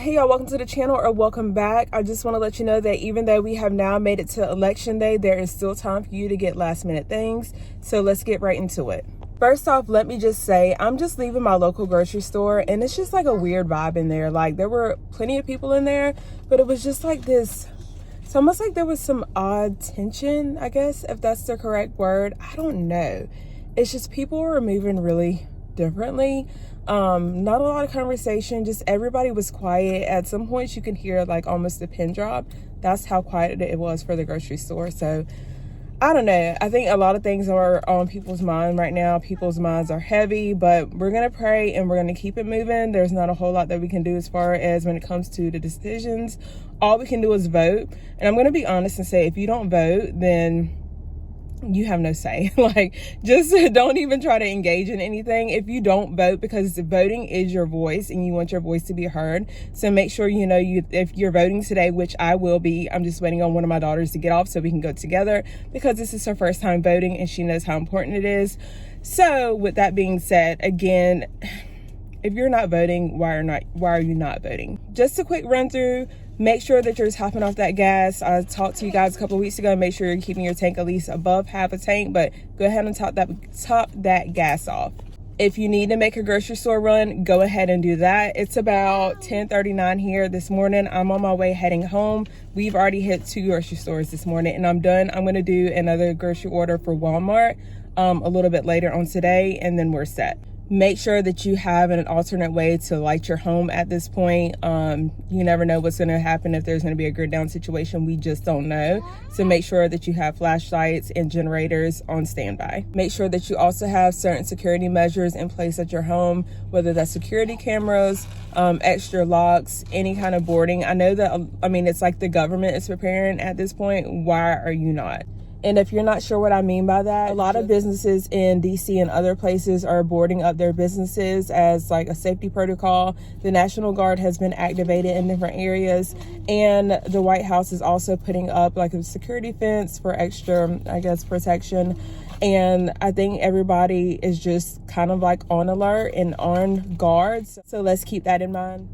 Hey y'all, welcome to the channel or welcome back. I just want to let you know that even though we have now made it to election day, there is still time for you to get last minute things. So let's get right into it. First off, let me just say, I'm just leaving my local grocery store and it's just like a weird vibe in there. Like there were plenty of people in there, but it was just like this, it's almost like there was some odd tension, I guess, if that's the correct word. I don't know. It's just people were moving really differently. Not a lot of conversation, just everybody was quiet. At some points you can hear like almost a pin drop. That's how quiet it was for the grocery store. So I don't know. I think a lot of things are on people's mind right now. People's minds are heavy, but we're going to pray and we're going to keep it moving. There's not a whole lot that we can do as far as when it comes to the decisions. All we can do is vote. And I'm going to be honest and say, if you don't vote, then you have no say. Like, just don't even try to engage in anything if you don't vote, because voting is your voice and you want your voice to be heard. So make sure you know if you're voting today, which I will be. I'm just waiting on one of my daughters to get off so we can go together, because this is her first time voting and she knows how important it is. So with that being said, again, if you're not voting, why are you not voting? Just a quick run through. Make sure that you're topping off that gas. I talked to you guys a couple of weeks ago. Make sure you're keeping your tank at least above half a tank, but go ahead and top that gas off. If you need to make a grocery store run, go ahead and do that. It's about 10:39 here this morning. I'm on my way heading home. We've already hit 2 grocery stores this morning and I'm done. I'm gonna do another grocery order for Walmart a little bit later on today, and then we're set. Make sure that you have an alternate way to light your home at this point. You never know what's going to happen if there's going to be a grid down situation. We just don't know. So make sure that you have flashlights and generators on standby. Make sure that you also have certain security measures in place at your home, whether that's security cameras, extra locks, any kind of boarding. I know that, it's like the government is preparing at this point. Why are you not? And if you're not sure what I mean by that, a lot of businesses in DC and other places are boarding up their businesses as like a safety protocol. The National Guard has been activated in different areas, and the White House is also putting up like a security fence for extra, I guess, protection. And I think everybody is just kind of like on alert and on guard. So let's keep that in mind.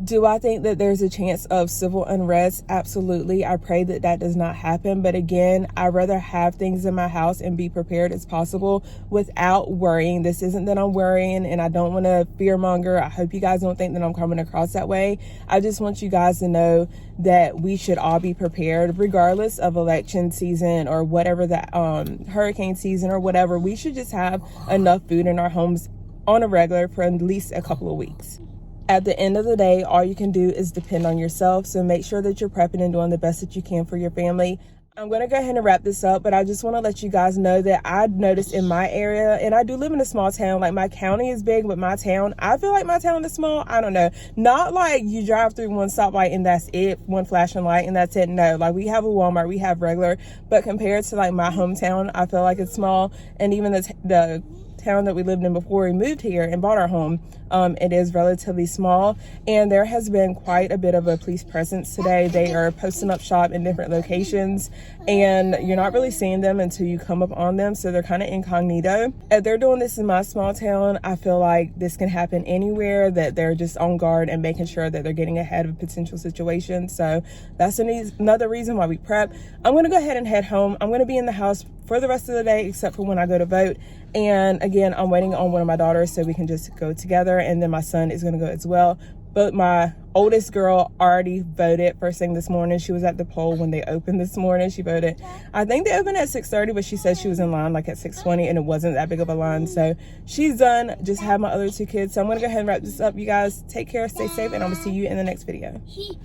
Do I think that there's a chance of civil unrest? Absolutely. I pray that that does not happen. But again, I'd rather have things in my house and be prepared as possible without worrying. This isn't that I'm worrying and I don't want to fearmonger. I hope you guys don't think that I'm coming across that way. I just want you guys to know that we should all be prepared regardless of election season or whatever, that hurricane season or whatever. We should just have enough food in our homes on a regular for at least a couple of weeks. At the end of the day, all you can do is depend on yourself. So make sure that you're prepping and doing the best that you can for your family. I'm going to go ahead and wrap this up, but I just want to let you guys know that I noticed in my area, and I do live in a small town, like my county is big, but my town, I feel like my town is small. I don't know. Not like you drive through one stoplight and that's it, one flashing light and that's it. No, like we have a Walmart, we have regular, but compared to like my hometown, I feel like it's small. And even the town that we lived in before we moved here and bought our home, it is relatively small, and there has been quite a bit of a police presence today. They are posting up shop in different locations and you're not really seeing them until you come up on them, so they're kind of incognito. If they're doing this in my small town, I feel like this can happen anywhere, that they're just on guard and making sure that they're getting ahead of potential situations. So that's another reason why we prep. I'm going to go ahead and head home. I'm going to be in the house for the rest of the day except for when I go to vote. And again, I'm waiting on one of my daughters so we can just go together, and then my son is going to go as well. But my oldest girl already voted first thing this morning. She was at the poll when they opened this morning. She voted. I think they opened at 6:30, but she said she was in line like at 6:20 and it wasn't that big of a line. So she's done. Just have my other 2 kids. So I'm going to go ahead and wrap this up. You guys take care, stay safe, and I'm going to see you in the next video.